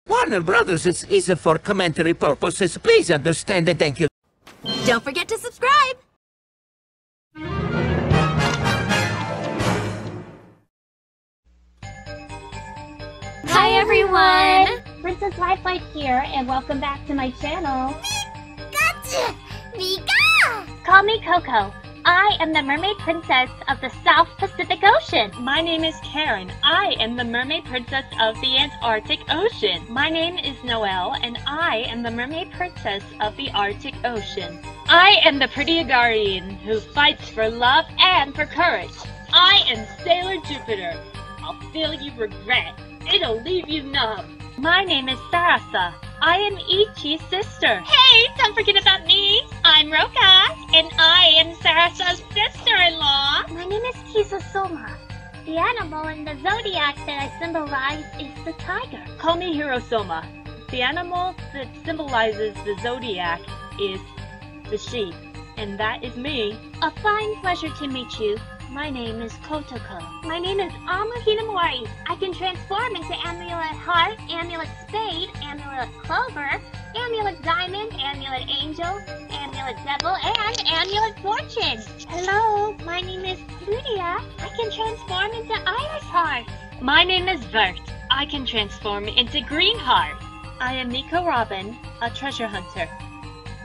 Warner Brothers is for commentary purposes. Please understand and thank you. Don't forget to subscribe! Hi everyone! Princess Lifelike here, and welcome back to my channel. Gotcha! Mika! Call me Coco. I am the mermaid princess of the South Pacific Ocean. My name is Karen. I am the mermaid princess of the Antarctic Ocean. My name is Noelle, and I am the mermaid princess of the Arctic Ocean. I am the pretty Agarian who fights for love and for courage. I am Sailor Jupiter. I'll feel you regret. It'll leave you numb. My name is Sarasa. I am Ichi's sister. Hey, don't forget about me. I'm Roka, and I am Sarasa's sister-in-law. My name is Kisasoma. The animal in the zodiac that I symbolize is the tiger. Call me Hirosoma. The animal that symbolizes the zodiac is the sheep, and that is me. A fine pleasure to meet you. My name is Kotoko. My name is Amuhinamori. I can transform into Amulet Heart, Amulet Spade, Amulet Clover, Amulet Diamond, Amulet Angel, Amulet Devil, and Amulet Fortune. Hello, my name is Ludia. I can transform into Iris Heart. My name is Vert. I can transform into Green Heart. I am Miko Robin, a treasure hunter.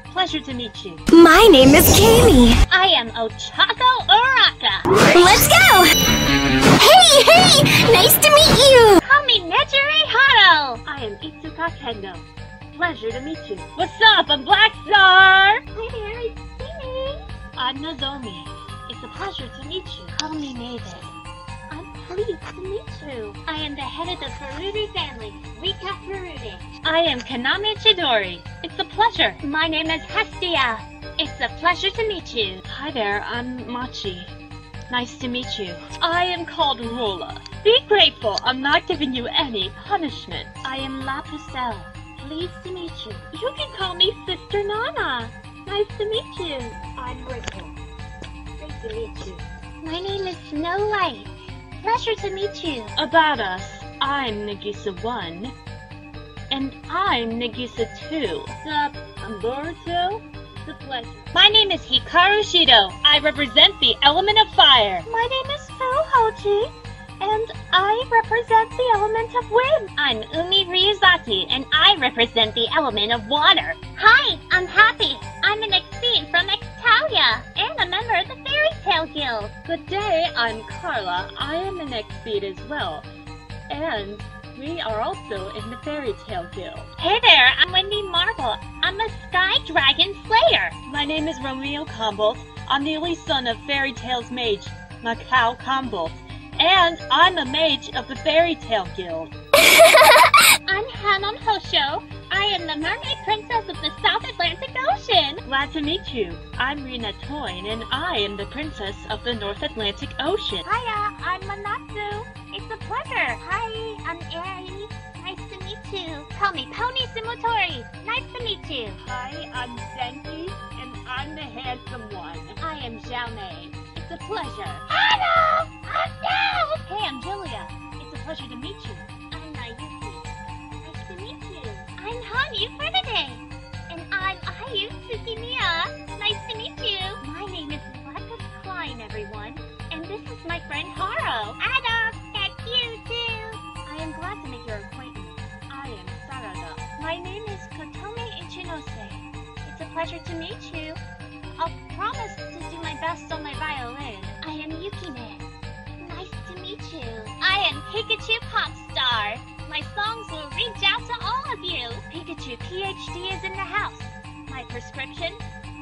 Pleasure to meet you. My name is Kaylee. I am Ochako Uraka. Let's go! Hey! Nice to meet you! Call me Nejire Haro. I am Itsuka Kendo. Pleasure to meet you. What's up? I'm Black Star! Hi there, it's me. I'm Nozomi. It's a pleasure to meet you. Call me Maven. I'm pleased to meet you. I am the head of the Furude family. Recap Furude. I am Kaname Chidori. It's a pleasure. My name is Hestia. It's a pleasure to meet you. Hi there, I'm Machi. Nice to meet you. I am called Rola. Be grateful, I'm not giving you any punishment. I am La Pucelle. Pleased to meet you. You can call me Sister Nana. Nice to meet you. I'm grateful. Great to meet you. My name is Snow White. Pleasure to meet you. About us, I'm Nagisa 1. And I'm Nagisa 2. What's up? I'm Boruto. It's a pleasure. My name is Hikaru Shido. I represent the element of fire. My name is Fuhoji, and I represent the element of wind. I'm Umi Ryuzaki, and I represent the element of water. Hi, I'm Happy. I'm an Exceed from Extalia, and a member of the Fairy Tale Guild. Good day, I'm Carla. I am an Exceed as well. And we are also in the Fairy Tale Guild. Hey there, I'm Wendy Marble. I'm a Sky Dragon Slayer. My name is Romeo Combolt. I'm the only son of Fairy Tale's mage, Macau Combolt. And I'm a mage of the Fairy Tale Guild. I'm Hanon Hosho. I am the mermaid princess of the South Atlantic Ocean. Glad to meet you. I'm Rina Toyn, and I am the princess of the North Atlantic Ocean. Hiya, I'm Manatsu. It's a pleasure. Hi, I'm Ari. Nice to meet you. Call me Pony Sumotori. Nice to meet you. Hi, I'm Senki, and I'm the handsome one. I am Xiaomei. It's a pleasure. Hello! I'm down! Hey, I'm Julia. It's a pleasure to meet you. I'm Nayuki. Nice to meet you. I'm Hanyu Furniday. And I'm Ayu Tsukimiya. Nice to meet you. My name is Lepus Klein, everyone. And this is my friend Haro. Adam, that's you too. I am glad to make your acquaintance. I am Sarada. My name is Kotome Ichinose. It's a pleasure to meet you. I'll promise to do my best on my violin. I am Yukine. Nice to meet you. I am Pikachu Popstar. My songs will reach out to all of you. Pikachu PhD is in the house. My prescription?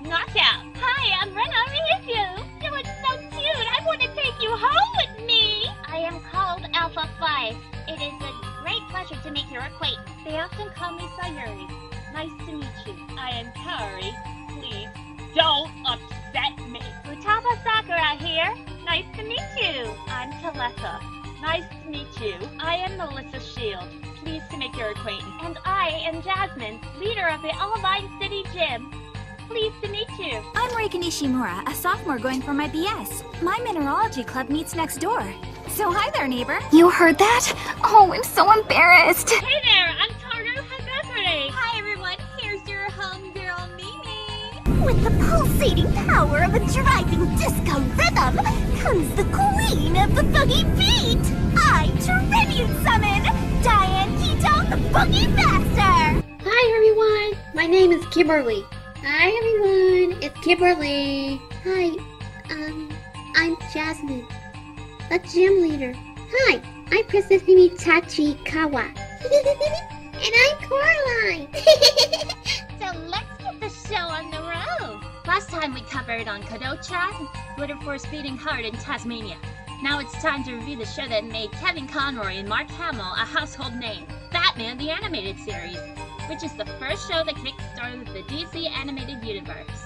Knockout. Hi, I'm Rena Ryukyu. You look so cute. I want to take you home with me. I am called Alpha 5. It is a great pleasure to make your acquaintance. They often call me Sayuri. Nice to meet you. I am Kaori. Please don't upset me. Futaba Sakura here. Nice to meet you. I'm Taletta. Nice to meet you. I am Melissa Shield. Pleased to make your acquaintance. And I am Jasmine, leader of the Olivine City Gym. Pleased to meet you. I'm Reika Nishimura, a sophomore going for my BS. My mineralogy club meets next door. So hi there, neighbor. You heard that? Oh, I'm so embarrassed. Hey there, I'm Taru With the pulsating power of a driving disco rhythm comes the queen of the boogie beat! I tribute summon Diane Keto, the Boogie Master! Hi everyone, my name is Kimberly. Hi everyone, it's Kimberly. Hi, I'm Jasmine, the gym leader. Hi, I'm Princess Mimi Tachikawa. And I'm Coraline. So let's get the show on the road. Last time we covered on Kadocha, Twitter Force beating hard in Tasmania. Now it's time to review the show that made Kevin Conroy and Mark Hamill a household name, Batman the Animated Series, which is the first show that kick-started the DC animated universe.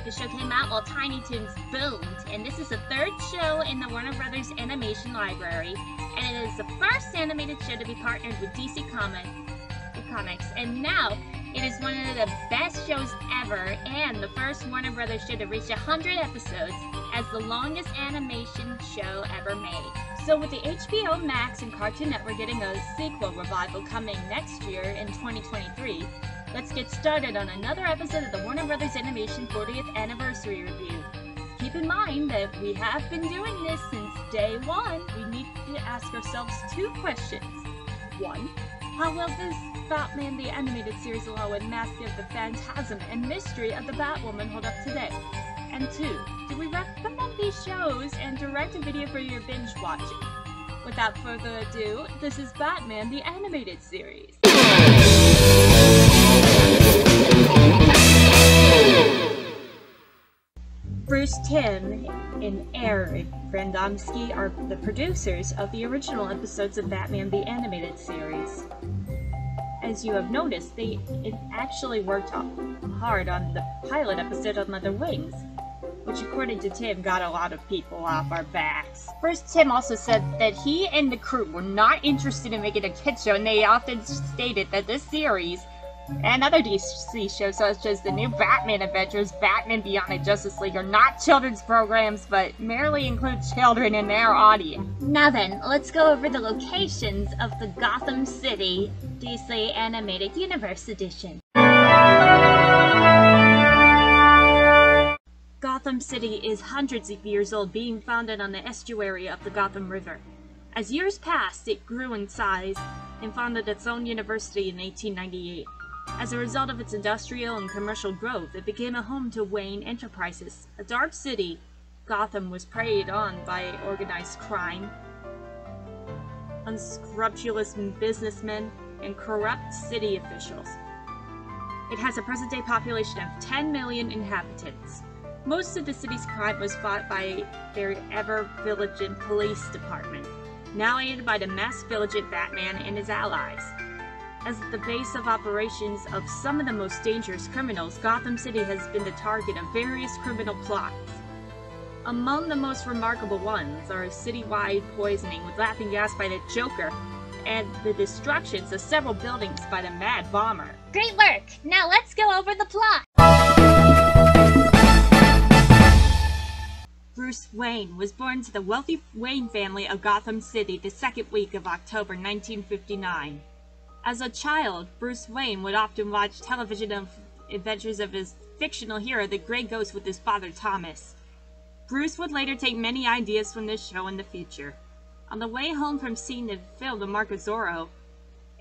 The show came out while Tiny Toons boomed, and this is the third show in the Warner Brothers animation library, and it is the first animated show to be partnered with DC Comics, and now it is one of the best shows ever, and the first Warner Brothers show to reach 100 episodes as the longest animation show ever made. So with the HBO Max and Cartoon Network getting a sequel revival coming next year in 2023, let's get started on another episode of the Warner Brothers Animation 40th Anniversary Review. Keep in mind that we have been doing this since day one. We need to ask ourselves two questions. One, how well does Batman the Animated Series along with Mask of the Phantasm and Mystery of the Batwoman hold up today? And two, do we recommend these shows and direct a video for your binge watching? Without further ado, this is Batman the Animated Series. Bruce Timm and Eric Randomski are the producers of the original episodes of Batman the Animated Series. As you have noticed, they actually worked hard on the pilot episode of Mother Wings, which according to Timm got a lot of people off our backs. First, Timm also said that he and the crew were not interested in making a kids show, and they often stated that this series and other DC shows such as the new Batman Adventures, Batman Beyond and Justice League are not children's programs, but merely include children in their audience. Now then, let's go over the locations of the Gotham City DC Animated Universe edition. Gotham City is hundreds of years old, being founded on the estuary of the Gotham River. As years passed, it grew in size and founded its own university in 1898. As a result of its industrial and commercial growth, it became a home to Wayne Enterprises. A dark city, Gotham was preyed on by organized crime, unscrupulous businessmen, and corrupt city officials. It has a present-day population of 10 million inhabitants. Most of the city's crime was fought by their ever-vigilant police department, now aided by the masked-vigilant Batman and his allies. As the base of operations of some of the most dangerous criminals, Gotham City has been the target of various criminal plots. Among the most remarkable ones are citywide poisoning with laughing gas by the Joker, and the destructions of several buildings by the Mad Bomber. Great work! Now let's go over the plot! Bruce Wayne was born to the wealthy Wayne family of Gotham City the second week of October 1959. As a child, Bruce Wayne would often watch television adventures of his fictional hero, the Grey Ghost, with his father Thomas. Bruce would later take many ideas from this show in the future. On the way home from seeing the film The Mark of Zorro,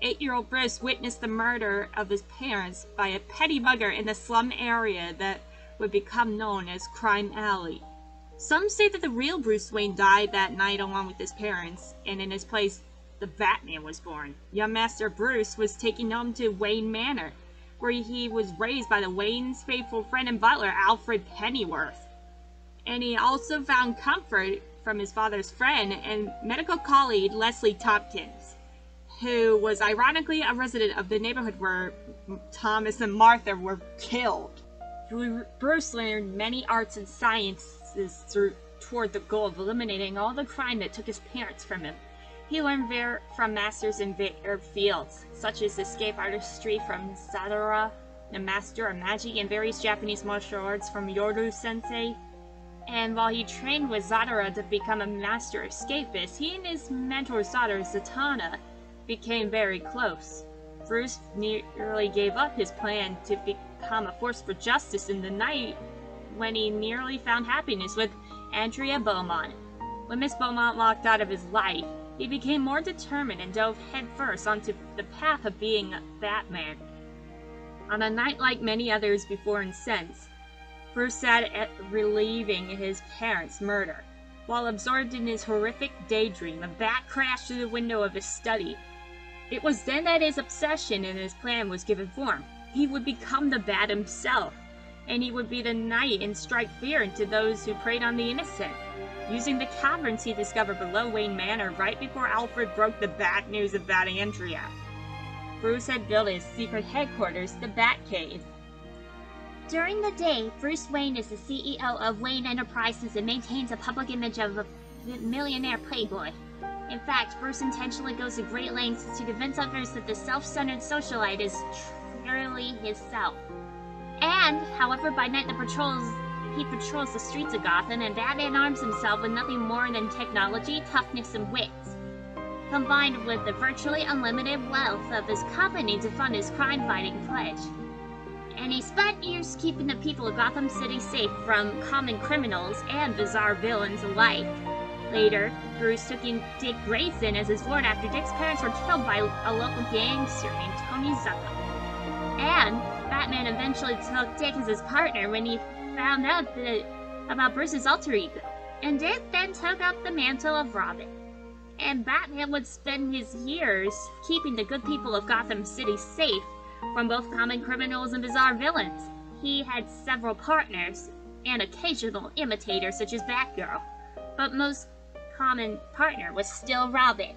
8-year-old Bruce witnessed the murder of his parents by a petty mugger in the slum area that would become known as Crime Alley. Some say that the real Bruce Wayne died that night along with his parents, and in his place, the Batman was born. Young Master Bruce was taken home to Wayne Manor, where he was raised by the Wayne's faithful friend and butler, Alfred Pennyworth. And he also found comfort from his father's friend and medical colleague, Leslie Tompkins, who was ironically a resident of the neighborhood where Thomas and Martha were killed. Bruce learned many arts and sciences toward the goal of eliminating all the crime that took his parents from him. He learned from masters in varied fields, such as escape artistry from Sadara, the master of magic, and various Japanese martial arts from Yoru Sensei. And while he trained with Zadara to become a master escapist, he and his mentor Sadara, Zatanna, became very close. Bruce nearly gave up his plan to become a force for justice in the night when he nearly found happiness with Andrea Beaumont. When Miss Beaumont walked out of his life, he became more determined and dove headfirst onto the path of being Batman. On a night like many others before and since, Bruce sat relieving his parents' murder. While absorbed in his horrific daydream, a bat crashed through the window of his study. It was then that his obsession and his plan was given form. He would become the Bat himself, and he would be the knight and strike fear into those who preyed on the innocent. Using the caverns he discovered below Wayne Manor right before Alfred broke the bad news about Andrea, Bruce had built his secret headquarters, the Batcave. During the day, Bruce Wayne is the CEO of Wayne Enterprises and maintains a public image of a millionaire playboy. In fact, Bruce intentionally goes to great lengths to convince others that the self-centered socialite is truly himself. And, however, by night he patrols the streets of Gotham, and Batman arms himself with nothing more than technology, toughness, and wits, combined with the virtually unlimited wealth of his company to fund his crime-fighting pledge. And he spent years keeping the people of Gotham City safe from common criminals and bizarre villains alike. Later, Bruce took in Dick Grayson as his lord after Dick's parents were killed by a local gangster named Tony Zucco. And Batman eventually took Dick as his partner when he found out about Bruce's alter ego. And Dick then took up the mantle of Robin. And Batman would spend his years keeping the good people of Gotham City safe from both common criminals and bizarre villains. He had several partners and occasional imitators such as Batgirl, but most common partner was still Robin.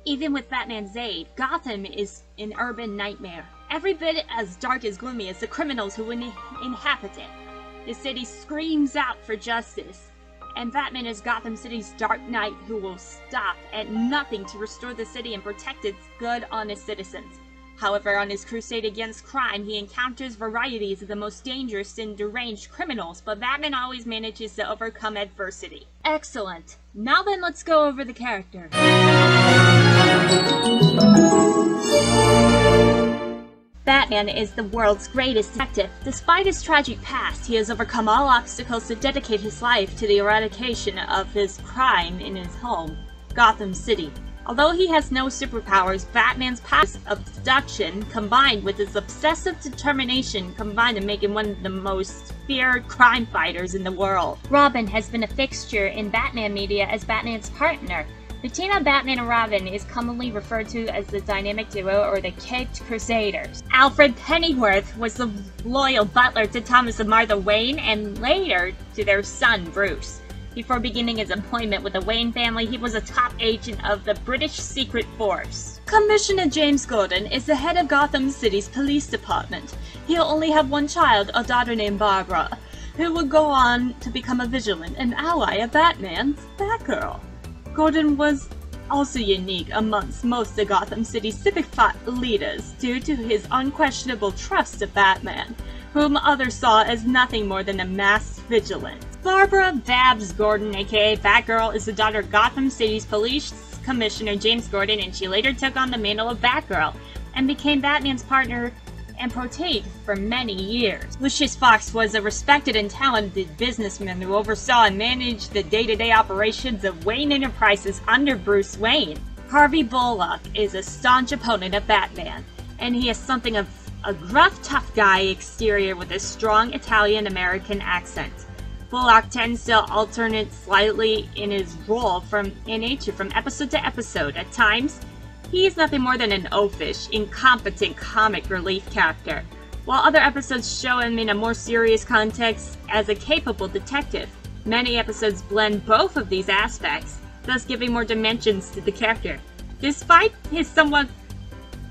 Even with Batman's aid, Gotham is an urban nightmare, every bit as dark and gloomy as the criminals who inhabit it. The city screams out for justice, and Batman is Gotham City's Dark Knight who will stop at nothing to restore the city and protect its good, honest citizens. However, on his crusade against crime, he encounters varieties of the most dangerous and deranged criminals, but Batman always manages to overcome adversity. Excellent. Now then, let's go over the character. Batman is the world's greatest detective. Despite his tragic past, he has overcome all obstacles to dedicate his life to the eradication of his crime in his home, Gotham City. Although he has no superpowers, Batman's powers of deduction combined with his obsessive determination combine to make him one of the most feared crime fighters in the world. Robin has been a fixture in Batman media as Batman's partner. The team of Batman and Robin is commonly referred to as the dynamic duo or the Caped Crusaders. Alfred Pennyworth was the loyal butler to Thomas and Martha Wayne and later to their son Bruce. Before beginning his employment with the Wayne family, he was a top agent of the British Secret Force. Commissioner James Gordon is the head of Gotham City's police department. He'll only have one child, a daughter named Barbara, who would go on to become a vigilant and ally of Batman's Batgirl. Gordon was also unique amongst most of Gotham City's civic leaders due to his unquestionable trust of Batman, whom others saw as nothing more than a masked vigilant. Barbara Babs Gordon, aka Batgirl, is the daughter of Gotham City's police commissioner James Gordon, and she later took on the mantle of Batgirl and became Batman's partner and protege for many years. Lucius Fox was a respected and talented businessman who oversaw and managed the day-to-day operations of Wayne Enterprises under Bruce Wayne. Harvey Bullock is a staunch opponent of Batman, and he has something of a gruff, tough guy exterior with a strong Italian-American accent. Bullock tends to alternate slightly in his role in nature from episode to episode. At times, he is nothing more than an oafish, incompetent comic relief character, while other episodes show him in a more serious context as a capable detective. Many episodes blend both of these aspects, thus giving more dimensions to the character. Despite his somewhat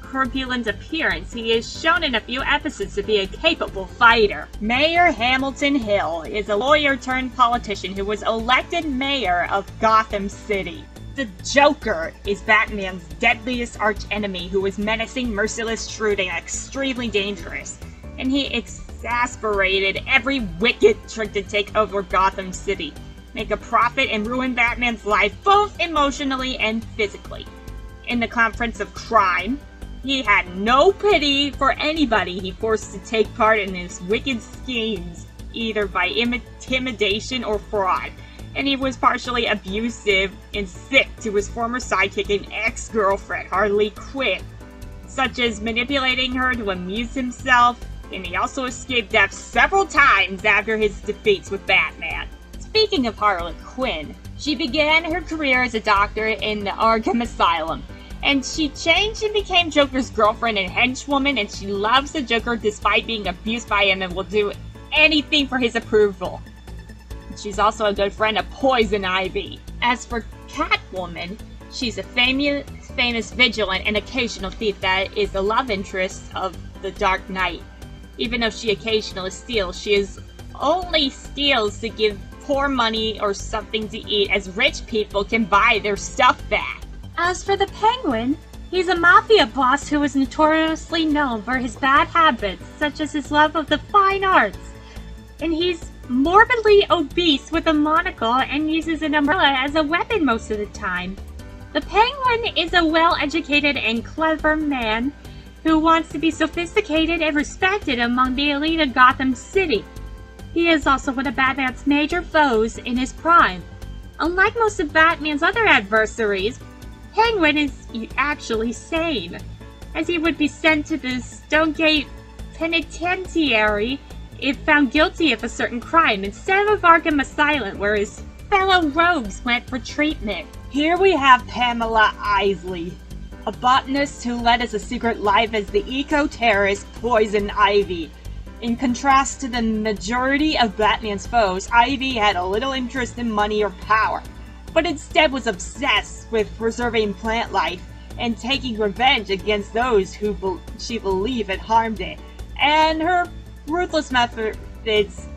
corpulent appearance, he is shown in a few episodes to be a capable fighter. Mayor Hamilton Hill is a lawyer turned politician who was elected mayor of Gotham City. The Joker is Batman's deadliest archenemy who is menacing, merciless, shrewd, and extremely dangerous. And he exasperated every wicked trick to take over Gotham City, make a profit, and ruin Batman's life both emotionally and physically. In the Conference of Crime, He had no pity for anybody he forced to take part in his wicked schemes, either by intimidation or fraud, and he was partially abusive and sick to his former sidekick and ex-girlfriend, Harley Quinn, such as manipulating her to amuse himself, and he also escaped death several times after his defeats with Batman. Speaking of Harley Quinn, she began her career as a doctor in the Arkham Asylum, and she changed and became Joker's girlfriend and henchwoman, and she loves the Joker despite being abused by him and will do anything for his approval. She's also a good friend of Poison Ivy. As for Catwoman, she's a famous vigilant and occasional thief that is the love interest of the Dark Knight. Even though she occasionally steals, she only steals to give poor money or something to eat, as rich people can buy their stuff back. As for the Penguin, he's a mafia boss who is notoriously known for his bad habits, such as his love of the fine arts. And he's morbidly obese with a monocle and uses an umbrella as a weapon most of the time. The Penguin is a well-educated and clever man who wants to be sophisticated and respected among the elite of Gotham City. He is also one of Batman's major foes in his prime. Unlike most of Batman's other adversaries, Penguin is actually sane, as he would be sent to the Stonegate Penitentiary if found guilty of a certain crime, instead of Arkham Asylum, where his fellow rogues went for treatment. Here we have Pamela Isley, a botanist who led us a secret life as the eco-terrorist Poison Ivy. In contrast to the majority of Batman's foes, Ivy had a little interest in money or power, but instead was obsessed with preserving plant life and taking revenge against those who she believed had harmed it, and her ruthless methods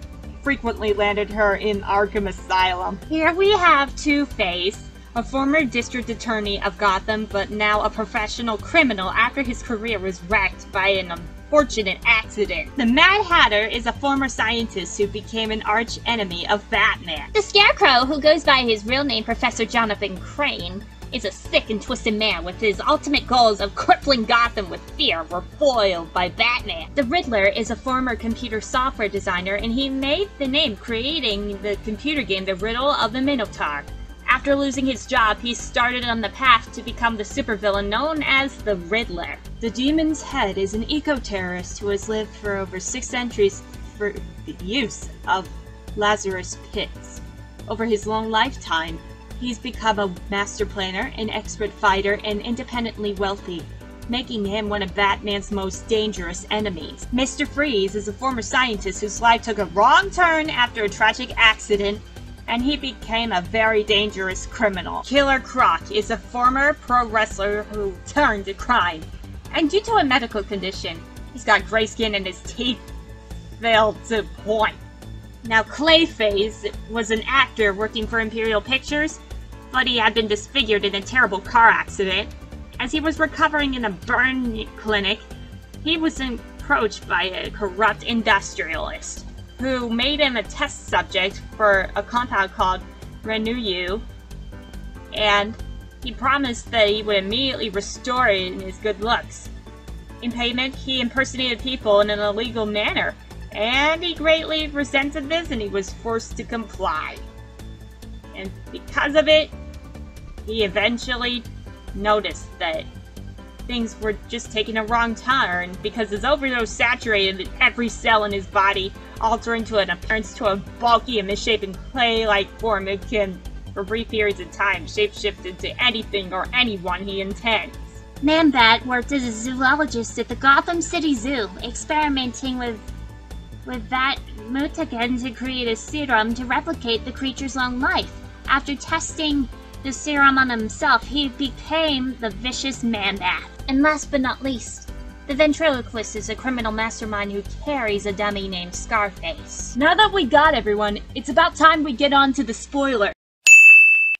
frequently landed her in Arkham Asylum. Here we have Two-Face, a former district attorney of Gotham, but now a professional criminal after his career was wrecked by an unfortunate accident. The Mad Hatter is a former scientist who became an arch enemy of Batman. The Scarecrow, who goes by his real name Professor Jonathan Crane, is a sick and twisted man with his ultimate goals of crippling Gotham with fear were foiled by Batman. The Riddler is a former computer software designer, and he made the name creating the computer game The Riddle of the Minotaur. After losing his job, he started on the path to become the supervillain known as the Riddler. The Demon's Head is an eco-terrorist who has lived for over 6 centuries for the use of Lazarus pits. Over his long lifetime, he's become a master planner, an expert fighter, and independently wealthy, making him one of Batman's most dangerous enemies. Mr. Freeze is a former scientist whose life took a wrong turn after a tragic accident, and he became a very dangerous criminal. Killer Croc is a former pro wrestler who turned to crime, and due to a medical condition, he's got gray skin and his teeth failed to point. Now, Clayface was an actor working for Imperial Pictures, but he had been disfigured in a terrible car accident. As he was recovering in a burn clinic, he was approached by a corrupt industrialist who made him a test subject for a compound called Renew, and he promised that he would immediately restore his good looks. In payment, he impersonated people in an illegal manner, and he greatly resented this, and he was forced to comply. And because of it, he eventually noticed that things were just taking a wrong turn because his overdose saturated every cell in his body, altering to an appearance to a bulky and misshapen clay-like form. It can, for brief periods of time, shapeshift into anything or anyone he intends. Man-Bat worked as a zoologist at the Gotham City Zoo, experimenting with that mutagen to create a serum to replicate the creature's long life. After testing the serum on himself, he became the vicious Man-Bat. And last but not least, the ventriloquist is a criminal mastermind who carries a dummy named Scarface. Now that we got everyone, it's about time we get on to the spoiler.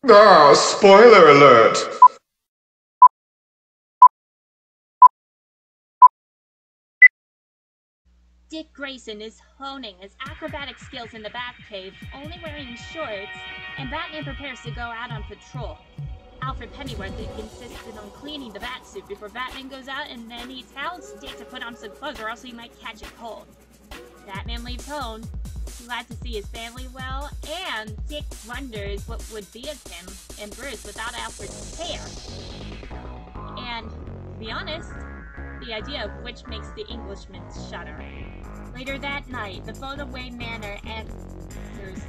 Ah, spoiler alert! Dick Grayson is honing his acrobatic skills in the Batcave, only wearing shorts, and Batman prepares to go out on patrol. Alfred Pennyworth insisted on cleaning the bat suit before Batman goes out, and then he tells Dick to put on some clothes or else he might catch a cold. Batman leaves home, glad to see his family well, and Dick wonders what would be of him and Bruce without Alfred's care. And, to be honest, the idea of which makes the Englishman shudder. Later that night, the Photo Wayne Manor answers,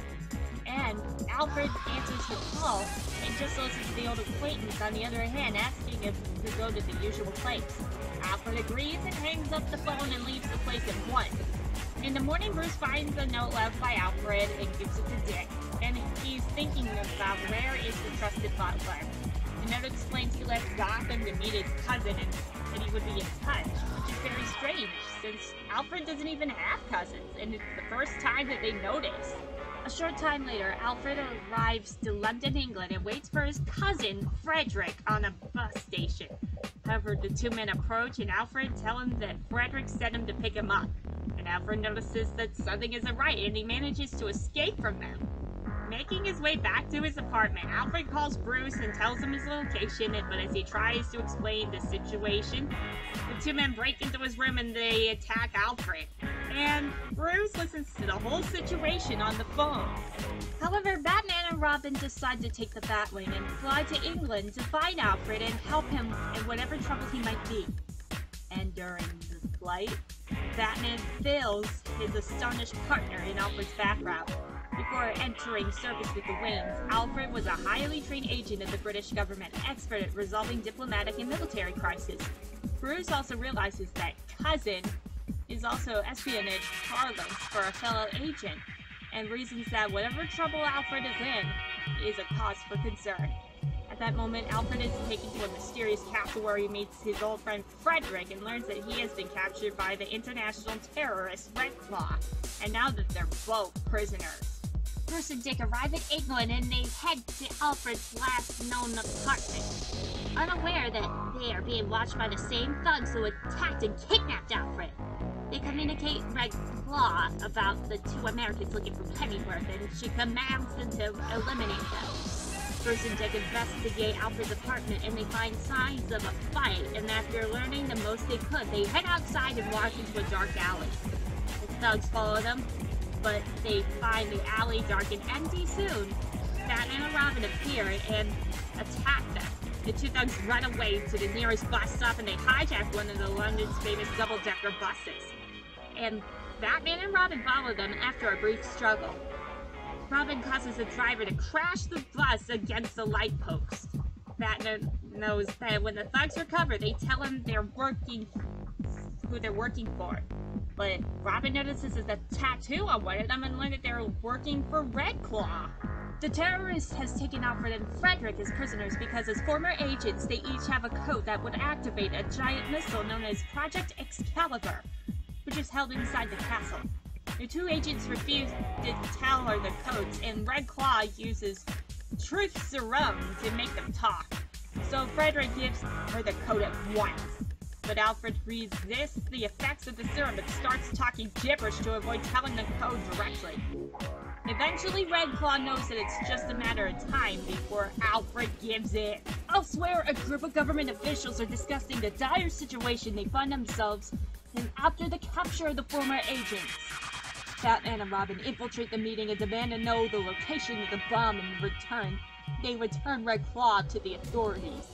and Alfred answers the call and just listens to the old acquaintance on the other hand asking if to go to the usual place. Alfred agrees and hangs up the phone and leaves the place at once. In the morning, Bruce finds a note left by Alfred and gives it to Dick, and he's thinking about where is the trusted butler. The note explains he left Gotham to meet his cousin and that he would be in touch, which is very strange since Alfred doesn't even have cousins, and it's the first time that they notice. A short time later, Alfred arrives to London, England, and waits for his cousin, Frederick, on a bus station. However, the two men approach, and Alfred tells him that Frederick sent him to pick him up. And Alfred notices that something isn't right, and he manages to escape from them. Making his way back to his apartment, Alfred calls Bruce and tells him his location, but as he tries to explain the situation, the two men break into his room and they attack Alfred. And Bruce listens to the whole situation on the phone. However, Batman and Robin decide to take the Batwing and fly to England to find Alfred and help him in whatever trouble he might be. And during the flight, Batman fills his astonished partner in Alfred's background. Before entering service with the Waynes, Alfred was a highly trained agent of the British government, expert at resolving diplomatic and military crises. Bruce also realizes that cousin is also espionage parlance for a fellow agent, and reasons that whatever trouble Alfred is in is a cause for concern. At that moment, Alfred is taken to a mysterious castle where he meets his old friend Frederick and learns that he has been captured by the international terrorist Red Claw, and now that they're both prisoners. Bruce and Dick arrive in England and they head to Alfred's last known apartment, unaware that they are being watched by the same thugs who attacked and kidnapped Alfred. They communicate Red Claw about the two Americans looking for Pennyworth, and she commands them to eliminate them. Bruce and Dick investigate Alfred's apartment and they find signs of a fight, and after learning the most they could, they head outside and walk into a dark alley. The thugs follow them, but they find the alley dark and empty soon. Batman and Robin appear and attack them. The two thugs run away to the nearest bus stop and they hijack one of the London's famous double-decker buses. And Batman and Robin follow them after a brief struggle. Robin causes the driver to crash the bus against the light post. Batman knows that when the thugs recover, they tell him who they're working for. But Robin notices a tattoo on one of them and learns that they're working for Red Claw. The terrorist has taken Alfred and Frederick as prisoners because as former agents, they each have a code that would activate a giant missile known as Project Excalibur, which is held inside the castle. The two agents refuse to tell her the codes, and Red Claw uses truth serum to make them talk. So Frederick gives her the code at once. But Alfred resists the effects of the serum and starts talking gibberish to avoid telling the code directly. Eventually, Red Claw knows that it's just a matter of time before Alfred gives in. Elsewhere, a group of government officials are discussing the dire situation they find themselves in after the capture of the former agents. Batman and Robin infiltrate the meeting and demand to know the location of the bomb, and in return, they return Red Claw to the authorities.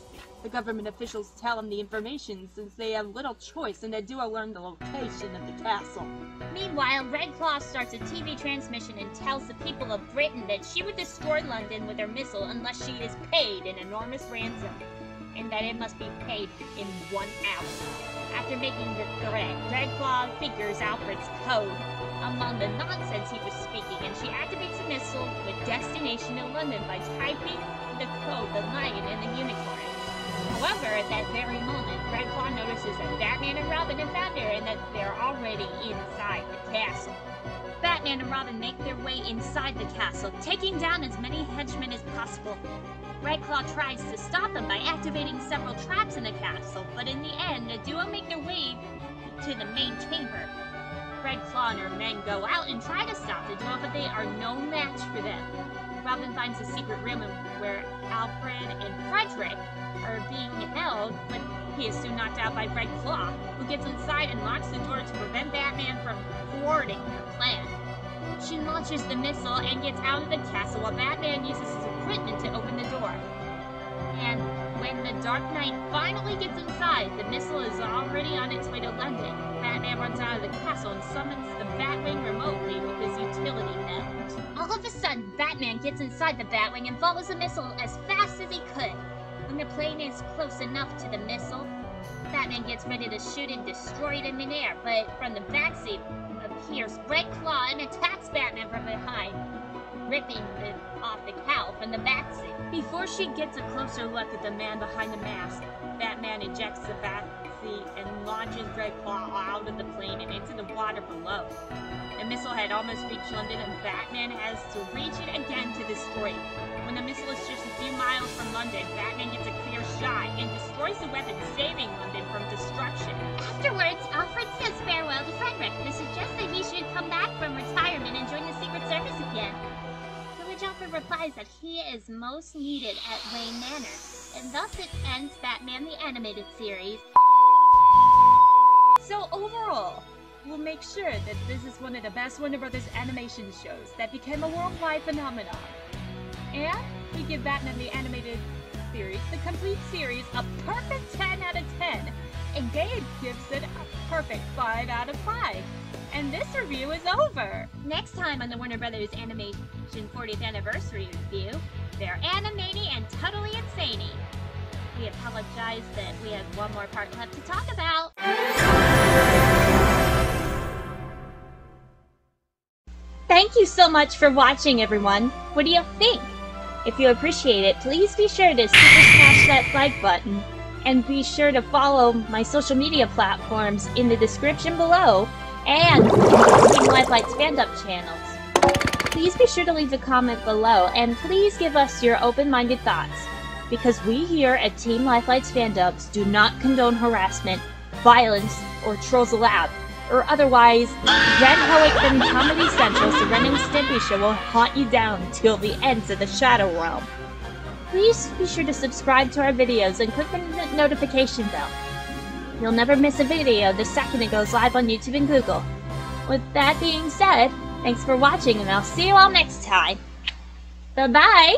The government officials tell him the information since they have little choice, and the duo learn the location of the castle. Meanwhile, Red Claw starts a TV transmission and tells the people of Britain that she would destroy London with her missile unless she is paid an enormous ransom, and that it must be paid in 1 hour. After making the threat, Red Claw figures Alfred's code among the nonsense he was speaking, and she activates the missile with destination in London by typing the code, the lion, and the unicorn. However, at that very moment, Red Claw notices that Batman and Robin have found her and that they're already inside the castle. Batman and Robin make their way inside the castle, taking down as many henchmen as possible. Red Claw tries to stop them by activating several traps in the castle, but in the end, the duo make their way to the main chamber. Red Claw and her men go out and try to stop the duo, but they are no match for them. Robin finds a secret room where Alfred and Frederick are being held when he is soon knocked out by Red Claw, who gets inside and locks the door to prevent Batman from thwarting her plan. She launches the missile and gets out of the castle while Batman uses his equipment to open the door. And when the Dark Knight finally gets inside, the missile is already on its way to London. Batman runs out of the castle and summons the Batwing remotely with his utility net. All of a sudden, Batman gets inside the Batwing and follows the missile as fast as he could. When the plane is close enough to the missile, Batman gets ready to shoot and destroy it in midair, but from the backseat appears Red Claw and attacks Batman from behind, ripping off the cowl from the backseat. Before she gets a closer look at the man behind the mask, Batman ejects the backseat and launches Red Claw out of the plane and into the water below. The missile had almost reached London, and Batman has to reach it again to destroy it. When the missile is just a few miles from London, Batman gets a clear shot and destroys the weapon, saving London from destruction. Afterwards, Alfred says farewell to Frederick, who suggests that he should come back from retirement and join the Secret Service again. To which Alfred replies that he is most needed at Wayne Manor, and thus it ends Batman the Animated Series. So overall, we'll make sure that this is one of the best Warner Brothers animation shows that became a worldwide phenomenon. And we give Batman the Animated Series, the complete series, a perfect 10 out of 10. And Gabe gives it a perfect 5 out of 5. And this review is over. Next time on the Warner Brothers Animation 40th Anniversary review, they're animating and totally insane. We apologize that we have one more part left to talk about. Thank you so much for watching, everyone. What do you think? If you appreciate it, please be sure to super smash that like button, and be sure to follow my social media platforms in the description below, and Team Lifelight's Stand-Up channels. Please be sure to leave a comment below, and please give us your open-minded thoughts, because we here at Team Lifelight's Stand-Ups do not condone harassment, violence, or trolls allowed, or otherwise, Ren Hoek from Comedy Central's The Ren and Stimpy Show will haunt you down till the ends of the Shadow Realm. Please be sure to subscribe to our videos and click the notification bell. You'll never miss a video the second it goes live on YouTube and Google. With that being said, thanks for watching, and I'll see you all next time. Bye-bye!